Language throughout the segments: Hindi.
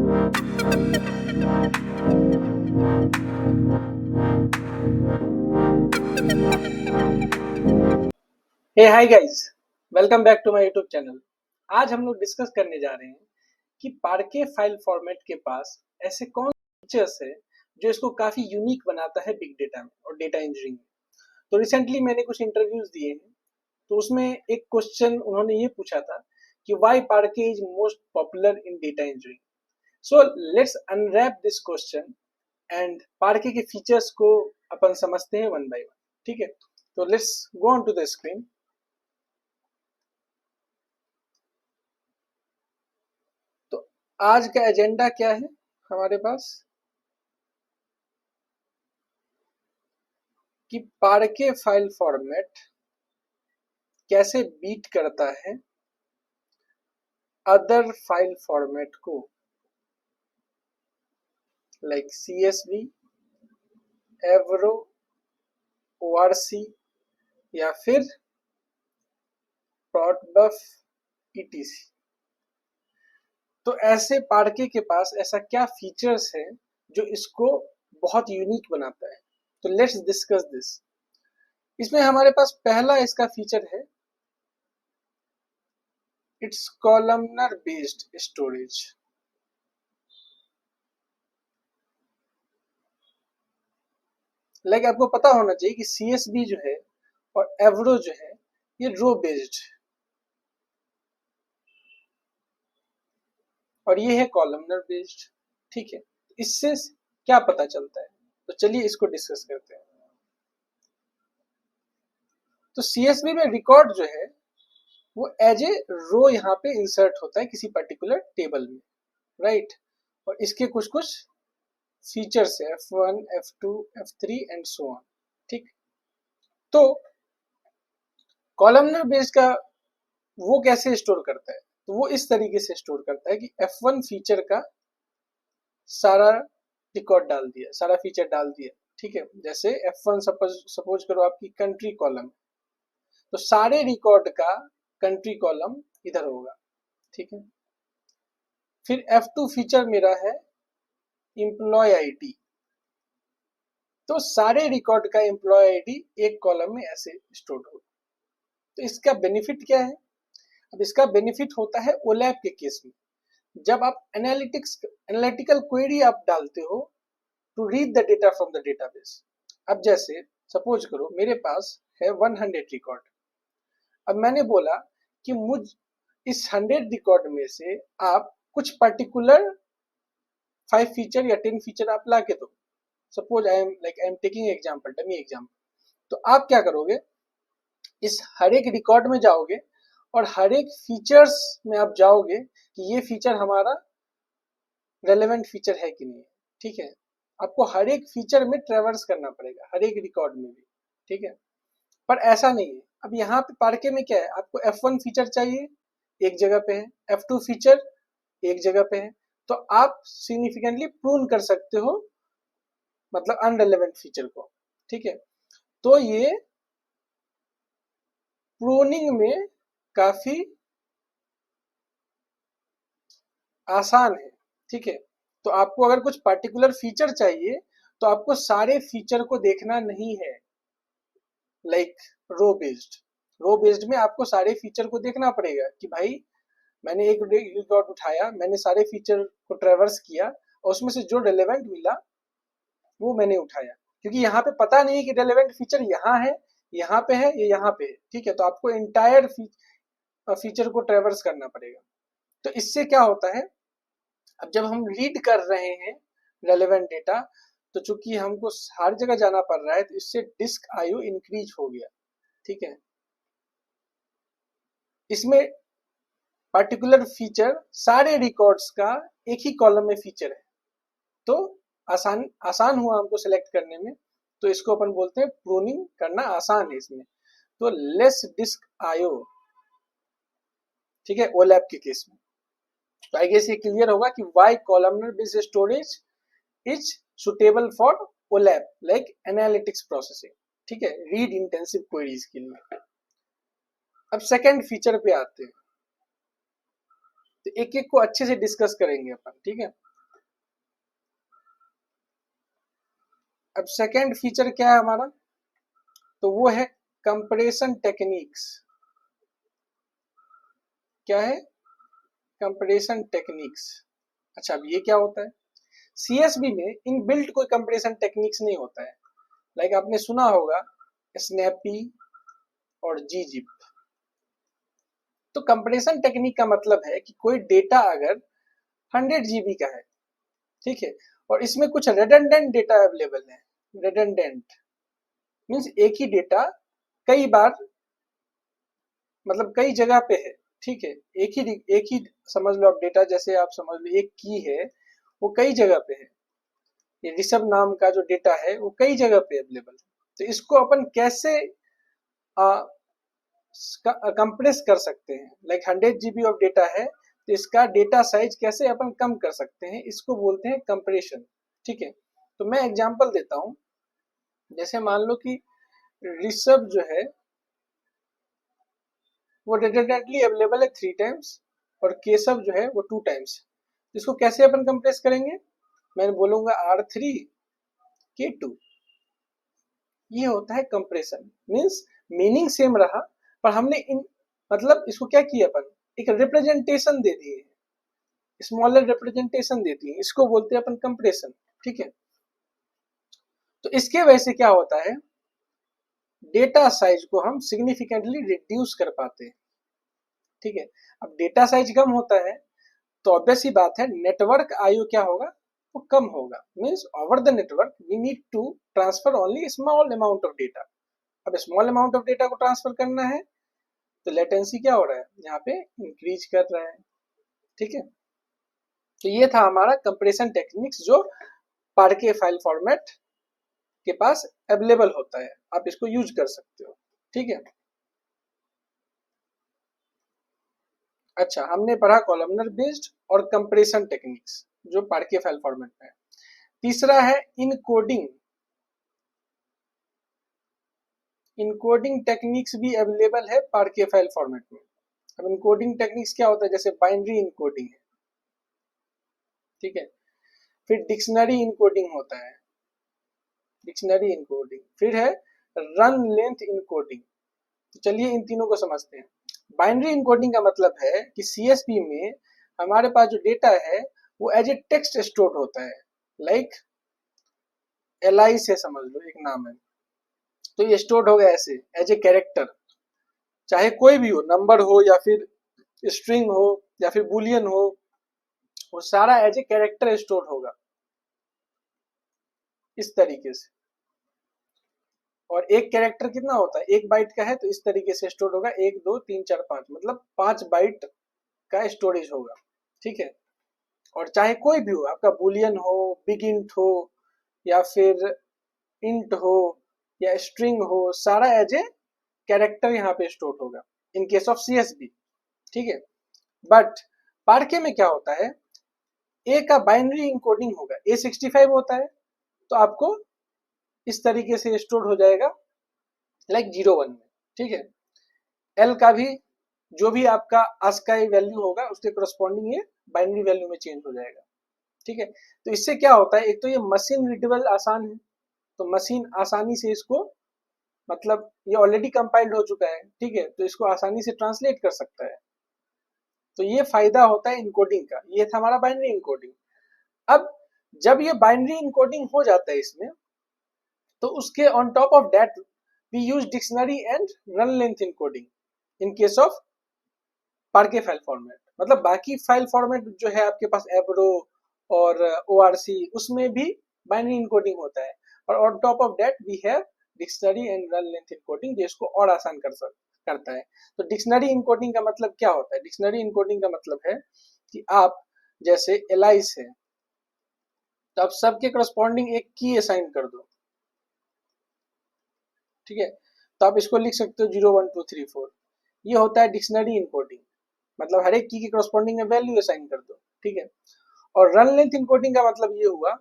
Hey hi guys, welcome back to my YouTube channel. आज हम लोग डिस्कस करने जा रहे हैं कि पार्के फाइल फॉर्मेट के पास ऐसे कौन फीचर्स है जो इसको काफी यूनिक बनाता है बिग डेटा में और डेटा इंजीनियरिंग में। तो रिसेंटली मैंने कुछ इंटरव्यूज दिए हैं, तो उसमें एक क्वेश्चन उन्होंने ये पूछा था कि व्हाई पार्के is most popular in data engineering. So let's unwrap this question and पार्के के फीचर्स को अपन समझते हैं वन बाय वन। ठीक है, तो let's go on to the screen. तो आज का एजेंडा क्या है हमारे पास कि पार्के फाइल फॉर्मेट कैसे बीट करता है अदर फाइल फॉर्मेट को, लाइक CSV, एवरो, ORC या फिर प्रोटबफ ETC। तो ऐसे पार्के के पास ऐसा क्या फीचर्स है जो इसको बहुत यूनिक बनाता है। तो लेट्स डिस्कस दिस। इसमें हमारे पास पहला इसका फीचर है it's columnar based storage. Like आपको पता होना चाहिए कि CSV जो है और एवरो जो है ये रो बेस्ड और ये है कॉलमनर बेस्ड। ठीक है, इससे क्या पता चलता है, तो चलिए इसको डिस्कस करते हैं। तो CSV में रिकॉर्ड जो है वो एज ए रो यहाँ पे इंसर्ट होता है किसी पर्टिकुलर टेबल में, राइट। और इसके कुछ कुछ फीचर्स है F1, F2, F3 and so on. ठीक, तो कॉलमनर बेस्ड का वो कैसे स्टोर करता है, तो वो इस तरीके से स्टोर करता है कि F1 फीचर का सारा रिकॉर्ड डाल दिया, सारा फीचर डाल दिया। ठीक है, जैसे F1 सपोज करो आपकी कंट्री कॉलम, तो सारे रिकॉर्ड का कंट्री कॉलम इधर होगा। ठीक है, फिर F2 फीचर मेरा है एम्प्लॉय आईडी, तो सारे रिकॉर्ड का एम्प्लॉय आईडी एक कॉलम में ऐसे स्टोर होगा। तो इसका बेनिफिट क्या है, अब इसका बेनिफिट होता है ओलैप के केस में, जब आप एनालिटिकल क्वेरी आप डालते हो to read the data from the database. अब जैसे सपोज करो मेरे पास है 100 रिकॉर्ड। अब मैंने बोला कि मुझ इस 100 रिकॉर्ड में से आप कुछ पर्टिकुलर 5 फीचर या 10 फीचर आप ला के दो। Suppose I am taking example, dummy example. तो आप क्या करोगे, इस हर एक रिकॉर्ड में जाओगे और हर एक फीचर्स में आप जाओगे कि ये फीचर हमारा रेलेवेंट फीचर है कि नहीं। ठीक है, आपको हर एक फीचर में ट्रेवर्स करना पड़ेगा, हर एक रिकॉर्ड में भी। ठीक है, पर ऐसा नहीं है। अब यहाँ पे पार्के में क्या है, आपको F1 फीचर चाहिए एक जगह पे है, F2 फीचर एक जगह पे है, तो आप सिग्निफिकेंटली प्रून कर सकते हो, मतलब अनरेलेवेंट फीचर को। ठीक है, तो ये प्रूनिंग में काफी आसान है। ठीक है, तो आपको अगर कुछ पर्टिकुलर फीचर चाहिए तो आपको सारे फीचर को देखना नहीं है, लाइक रो बेस्ड में आपको सारे फीचर को देखना पड़ेगा कि भाई मैंने एक रिकॉर्ड उठाया, मैंने सारे फीचर को ट्रेवर्स किया और उसमें से जो रेलेवेंट मिला वो मैंने उठाया, क्योंकि यहाँ पे पता नहीं कि रेलेवेंट फीचर यहाँ है, यहाँ पे है, ये यहाँ पे है। ठीक है, तो आपको इंटायर फीचर को ट्रेवर्स करना पड़ेगा। तो इससे क्या होता है, अब जब हम रीड कर रहे हैं रेलेवेंट डेटा, तो चूंकि हमको हर जगह जाना पड़ रहा है, तो इससे डिस्क आयु इंक्रीज हो गया। ठीक है, इसमें पर्टिकुलर फीचर सारे रिकॉर्ड्स का एक ही कॉलम में फीचर है, तो आसान आसान हुआ हमको सिलेक्ट करने में। तो इसको अपन बोलते हैं प्रूनिंग करना आसान है इसमें। तो लेस डिस्क आयो, ठीक है, ओलैप के केस में। तो आई गेस ये क्लियर होगा कि why columnar based storage is suitable for OLAP like analytics processing. ठीक है, रीड इंटेंसिव क्वेरीज के लिए। अब सेकंड फीचर पे आते हैं, तो एक एक को अच्छे से डिस्कस करेंगे अपन। ठीक है, अब सेकेंड फीचर क्या है हमारा, तो वो है कंप्रेशन टेक्निक्स। क्या है? Compression techniques. अच्छा, अब ये क्या होता है? सीएसबी में इनबिल्ट कोई कंप्रेशन टेक्निक्स नहीं होता है। लाइक आपने सुना होगा स्नैपी और जीजिप। तो कंप्रेशन टेक्निक का मतलब है कि कोई डेटा अगर 100 जीबी का है, ठीक है, और इसमें कुछ रेडंडेंट डेटा अवेलेबल है। रेडंडेंट मीन्स एक ही डेटा कई बार, मतलब कई जगह पे है, ठीक है, एक ही समझ लो आप डेटा, जैसे आप समझ लो एक की है, वो कई जगह पे है। ये ऋषभ नाम का जो डेटा है वो कई जगह पे अवेलेबल है। तो इसको अपन कैसे कंप्रेस कर सकते हैं? लाइक 100 जीबी ऑफ डेटा है, तो इसका डेटा साइज कैसे अपन कम कर सकते हैं, इसको बोलते हैं कंप्रेशन। ठीक है, तो मैं एग्जांपल देता हूँ। जैसे मान लो कि ऋषभ जो है वो रिडंडेंटली अवेलेबल है 3 टाइम्स, और केशव जो है वो 2 टाइम्स। इसको कैसे अपन कंप्रेस करेंगे? मैं बोलूंगा R3 K2। ये होता है कंप्रेशन। मीन्स मीनिंग सेम रहा, पर हमने इन मतलब इसको क्या किया, अपन एक रिप्रेजेंटेशन दे दिए, स्मॉलर रिप्रेजेंटेशन दे दिए, इसको बोलते हैं अपन कंप्रेशन। ठीक है, तो इसके वजह से क्या होता है, डेटा साइज को हम सिग्निफिकेंटली रिड्यूस कर पाते हैं। ठीक है, अब डेटा साइज कम होता है तो ऑब्वियस ही बात है नेटवर्क आईओ क्या होगा, वो कम होगा। Means over the network we need to transfer only small amount of data. अब स्मॉल अमाउंट ऑफ डेटा को ट्रांसफर करना है तो लेटेंसी क्या हो रहा है, यहाँ पे इंक्रीज कर रहा है। ठीक है, तो ये था हमारा कंप्रेशन टेक्निक्स जो पार्के फाइल फॉर्मेट के पास अवेलेबल होता है, आप इसको यूज कर सकते हो। ठीक है, अच्छा, हमने पढ़ा कॉलमनर बेस्ड और कंप्रेशन टेक्निक्स जो पार्के फाइल फॉर्मेट में है। तीसरा है इनकोडिंग। इनकोडिंग टेक्निक्स भी अवेलेबल है पार्के फाइल फॉर्मेट में। अब इनकोडिंग टेक्निक्स क्या होता है, जैसे बाइनरी इनकोडिंग है, ठीक है, फिर डिक्शनरी इनकोडिंग होता है, डिक्शनरी इनकोडिंग, फिर है रन लेंथ इनकोडिंग। तो चलिए इन तीनों को समझते हैं। बाइनरी इनकोडिंग का मतलब है कि सीएसपी में हमारे पास जो डेटा है वो एज ए टेक्स्ट स्टोर होता है। लाइक एलआई से समझ लो, एक नाम है, तो ये स्टोर होगा ऐसे एज ए कैरेक्टर, चाहे कोई भी हो, नंबर हो या फिर स्ट्रिंग हो या फिर बुलियन हो, वो सारा एज ए कैरेक्टर स्टोर होगा इस तरीके से। और एक कैरेक्टर कितना होता है, 1 बाइट का है, तो इस तरीके से स्टोर होगा 1 2 3 4 5, मतलब 5 बाइट का स्टोरेज होगा। ठीक है, और चाहे कोई भी हो, आपका बुलियन हो, बिग इंट हो, या फिर इंट हो, या स्ट्रिंग हो, सारा एज ए कैरेक्टर यहाँ पे स्टोर होगा इन केस ऑफ सीएसबी। ठीक है, बट पार्के में क्या होता है, ए का बाइनरी इनकोडिंग होगा, A65 होता है, तो आपको इस तरीके से स्टोर हो जाएगा लाइक 0 1 में। ठीक है, एल का भी जो भी आपका ASCII वैल्यू होगा उसके करस्पॉन्डिंग ये बाइनरी वैल्यू में चेंज हो जाएगा। ठीक है, तो इससे क्या होता है, एक तो ये मशीन रीडेबल आसान है, तो मशीन आसानी से इसको, मतलब ये ऑलरेडी कंपाइल्ड हो चुका है, ठीक है, तो इसको आसानी से ट्रांसलेट कर सकता है। तो ये फायदा होता है इनकोडिंग का। ये था हमारा बाइनरी इनकोडिंग। अब जब ये बाइनरी इनकोडिंग हो जाता है इसमें, तो उसके on top of that we use dictionary and run length encoding in case of parquet file format. मतलब बाकी फाइल फॉर्मेट जो है आपके पास एब्रो और ORC, उसमें भी बाइनरी इनकोडिंग होता है, और on top of that we have dictionary and run length encoding जो इसको और आसान करता है। तो डिक्शनरी इनकोडिंग का मतलब क्या होता है? डिक्शनरी इनकोडिंग का मतलब है कि आप जैसे एलाइस है, तो आप सबके करस्पॉन्डिंग एक की असाइन कर दो। ठीक है, तो आप इसको लिख सकते हो 0 1 2 3 4। ये होता है डिक्शनरी इनकोडिंग, मतलब हर एक की के करस्पॉन्डिंग में वैल्यू असाइन कर दो। ठीक है, और रन लेंथ इनकोडिंग का मतलब ये हुआ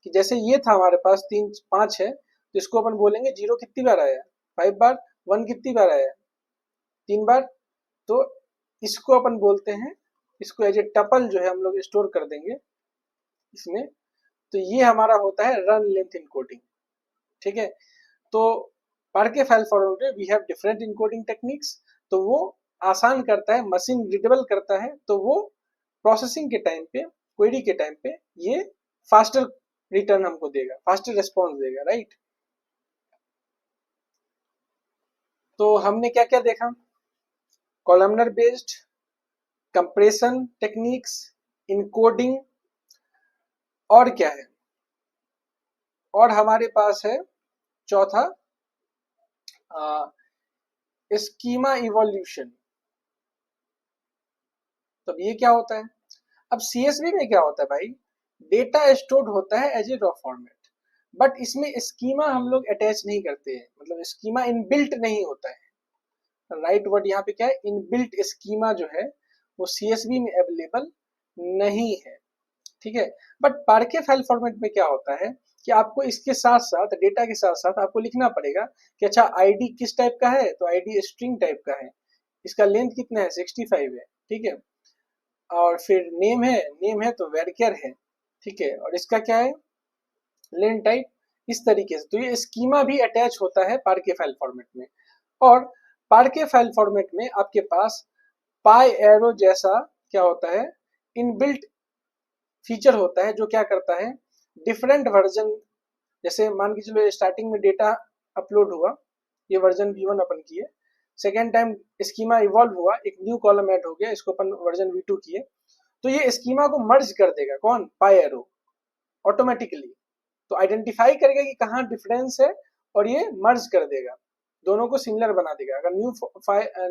कि जैसे ये था हमारे पास 3 5 है, तो इसको अपन बोलेंगे 0 कितनी बार आया, 5 बार, 1 कितनी बार आया, 3 बार, तो इसको अपन बोलते हैं, इसको एज ए टपल जो है हम लोग स्टोर कर देंगे इसमें। तो ये हमारा होता है रन लेंथ इनकोडिंग। ठीक है। तो पार्के फाइल फॉर्मेट में we have different encoding techniques, तो वो आसान करता है, मशीन रीडेबल करता है, तो वो प्रोसेसिंग के टाइम पे, क्वेरी के टाइम पे ये फास्टर रिटर्न हमको देगा, फास्टर रिस्पॉन्स देगा, राइट। तो हमने क्या क्या देखा, columnar based, compression techniques, encoding, और क्या है, और हमारे पास है चौथा स्कीमा इवोल्यूशन। तब ये क्या होता है, अब सीएसवी में क्या होता है भाई, डेटा स्टोर्ड होता है as a raw format, but इसमें स्कीमा हम लोग अटैच नहीं करते हैं, मतलब स्कीमा इनबिल्ट नहीं होता है, राइट वर्ड यहाँ पे क्या है, इनबिल्ट स्कीमा जो है वो सीएसवी में अवेलेबल नहीं है, ठीक है। बट पार्के फाइल फॉर्मेट में क्या होता है कि आपको इसके साथ साथ, डेटा के साथ साथ आपको लिखना पड़ेगा कि अच्छा आईडी किस टाइप का है, तो आईडी स्ट्रिंग टाइप का है, इसका लेंथ कितना है 65 है, ठीक है। और फिर नेम है तो वेरकेर है, ठीक है। और इसका क्या है, लेन टाइप, इस तरीके से। तो ये स्कीमा भी अटैच होता है पार्के फाइल फॉर्मेट में। और पार्के फाइल फॉर्मेट में आपके पास पाई एरो जैसा क्या होता है, इनबिल्ट फीचर होता है, जो क्या करता है, डिफरेंट वर्जन, जैसे मान के चलो स्टार्टिंग में डेटा अपलोड हुआ, ये वर्जन V1 अपन किए, सेकेंड टाइम स्कीमा इवॉल्व हुआ, एक न्यू कॉलम ऐड हो गया, इसको अपन वर्जन V2 किए, तो ये स्कीमा को मर्ज कर देगा, कौन, पाई एरो, ऑटोमेटिकली। तो आइडेंटिफाई करेगा कि कहाँ डिफरेंस है और ये मर्ज कर देगा, दोनों को सिमिलर बना देगा। अगर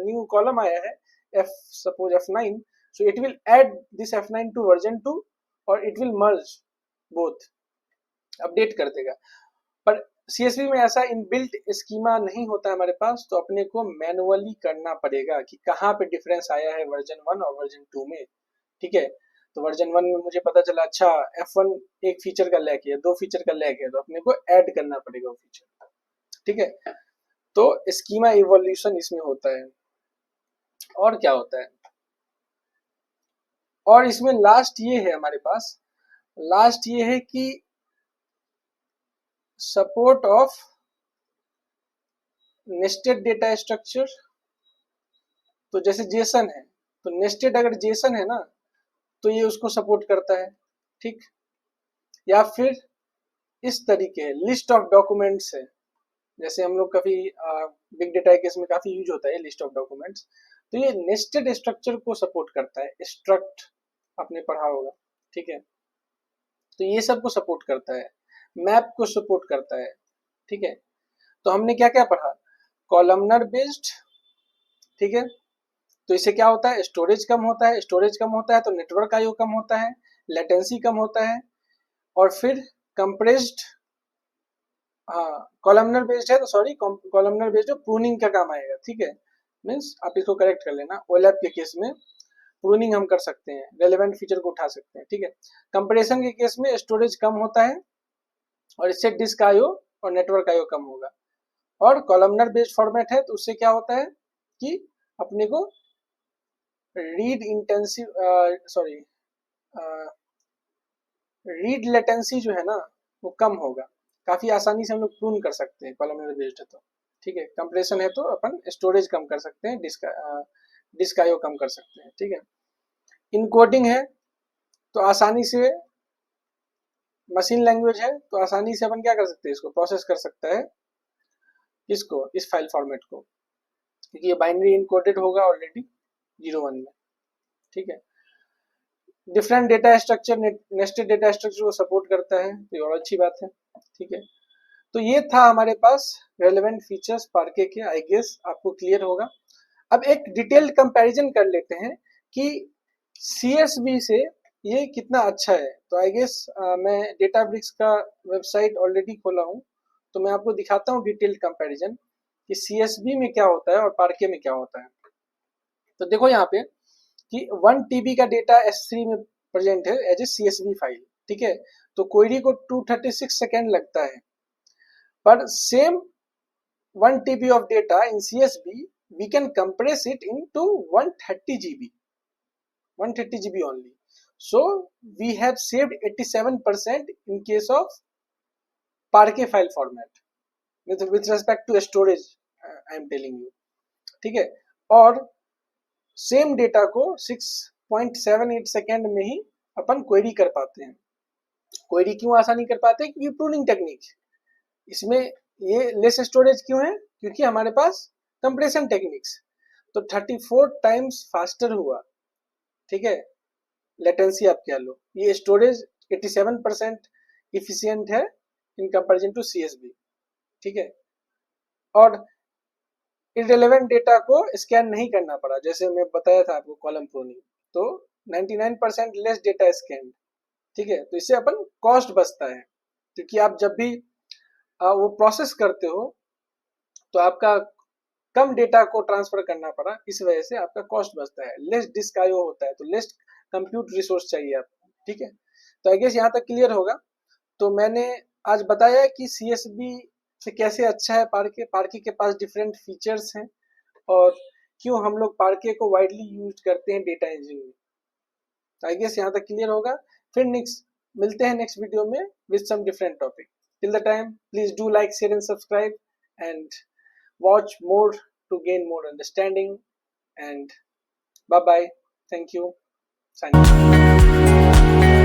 न्यू कॉलम आया है F, suppose F9, so it will add this F9 to version 2 और it will merge both, update कर देगा। पर सीएसवी में ऐसा इनबिल्ट स्कीमा नहीं होता है हमारे पास, तो अपने को मैनुअली करना पड़ेगा कि कहाँ पे डिफरेंस आया है वर्जन 1 और वर्जन 2 में, ठीक है। तो वर्जन 1 में मुझे पता चला अच्छा F1 एक फीचर का लैग है, 2 फीचर का लैग है, तो अपने को ऐड करना पड़ेगा वो फीचर, ठीक है। तो स्कीमा इवोल्यूशन इसमें होता है। और क्या होता है, और इसमें लास्ट ये है हमारे पास, लास्ट ये है कि support of nested data structure. तो जैसे जेसन है, तो नेस्टेड अगर जेसन है ना, तो ये उसको सपोर्ट करता है, ठीक। या फिर इस तरीके है, लिस्ट ऑफ डॉक्यूमेंट्स है, जैसे हम लोग काफी बिग डेटा केस में काफी यूज होता है लिस्ट ऑफ डॉक्यूमेंट्स, तो ये नेस्टेड स्ट्रक्चर को सपोर्ट करता है, स्ट्रक्ट आपने पढ़ा होगा, ठीक है। तो ये सब को सपोर्ट करता है, मैप को सपोर्ट करता है, ठीक है। तो हमने क्या क्या पढ़ा, कॉलमनर बेस्ड, ठीक है। तो इससे क्या होता है, स्टोरेज कम होता है, स्टोरेज कम होता है तो नेटवर्क आईओ कम होता है, लेटेंसी कम होता है। और फिर कंप्रेस्ड, हाँ कॉलमनर बेस्ड है तो सॉरी, कॉलमनर बेस्ड प्रूनिंग का काम आएगा, ठीक है। मीन्स आप इसको करेक्ट कर लेना, ओलैप के केस में प्रूनिंग हम कर सकते हैं, रेलेवेंट फीचर को उठा सकते हैं, ठीक है। कंप्रेशन के केस में स्टोरेज कम होता है और इससे डिस्क आईओ और नेटवर्क आईओ कम होगा। और कॉलमनर बेस्ड फॉर्मेट है तो उससे क्या होता है कि अपने को read intensive, sorry, read latency जो है ना वो कम होगा, काफी आसानी से हम लोग प्रून कर सकते हैं कॉलमनर बेस्ड है तो, ठीक है। कंप्रेशन है तो अपन स्टोरेज कम कर सकते हैं, डिस्क आईओ कम कर सकते हैं, ठीक है। इनकोडिंग है तो आसानी से, मशीन लैंग्वेज है तो आसानी से अपन क्या कर सकते हैं, इसको प्रोसेस कर सकता है, इसको, इस फाइल फॉर्मेट को, क्योंकि ये बाइनरी इनकोडेड होगा ऑलरेडी 01 में, ठीक है। Different data structure, nested data structure को सपोर्ट करता है, तो ये और अच्छी बात है, ठीक है। तो ये था हमारे पास रेलेवेंट फीचर्स पार्के के, आई गेस आपको क्लियर होगा। अब एक डिटेल्ड कंपैरिजन कर लेते हैं कि सीएसवी से ये कितना अच्छा है। तो आई गेस मैं डेटाब्रिक्स का वेबसाइट ऑलरेडी खोला हूँ, तो मैं आपको दिखाता हूँ डिटेल्ड कंपैरिजन कि सीएसवी में क्या होता है और पार्के में क्या होता है। तो देखो यहाँ पे कि 1 TB का डेटा S3 में प्रेजेंट है एज ए CSV फाइल, ठीक है। तो क्वेरी को 236 सेकेंड लगता है, पर same 1 TB of data in CSV we can compress it into 130 GB, 130 GB only. So we have saved 87% in case of Parquet file format. with respect to storage, I am telling you, ठीक है। और सेम डेटा को 6.78 सेकेंड में ही अपन क्वेरी कर पाते हैं। क्वेरी क्यों आसानी कर पाते हैं? क्योंकि प्रूनिंग टेक्निक इसमें ये लेस स्टोरेज क्यों है? क्योंकि हमारे पास कंप्रेशन टेक्निक्स, तो 34 टाइम्स फास्टर हुआ, ठीक है, लेटेंसी आप कह लो। ये स्टोरेज 87% इफिशियंट है इन कंपैरिजन टू CSV, ठीक है। और इररिलेवेंट डेटा को स्कैन नहीं करना पड़ा, जैसे मैं बताया था आपको कॉलम प्रूनिंग, तो 99% लेस डेटा स्कैन, ठीक है। तो इससे अपन कॉस्ट बचता है, क्योंकि आप जब भी वो प्रोसेस करते हो तो आपका कम डेटा को ट्रांसफर करना पड़ा, इस वजह से आपका कॉस्ट बचता है। लेस डिस्क आईओ होता है, तो लेस कंप्यूट रिसोर्स चाहिए आपको, ठीक है। तो आई गेस यहाँ तक क्लियर होगा। तो मैंने आज बताया कि CSV से कैसे अच्छा है पार्के। पार्के के पास डिफरेंट फीचर्स हैं और क्यों हम लोग पार्के को वाइडली यूज करते हैं डेटा इंजीनियरिंग में। तो आई गेस यहाँ तक क्लियर होगा। फिर नेक्स्ट मिलते हैं नेक्स्ट वीडियो में with some different topic. Till the time please do like, share and subscribe and watch more to gain more understanding, and bye bye, thank you, signing off.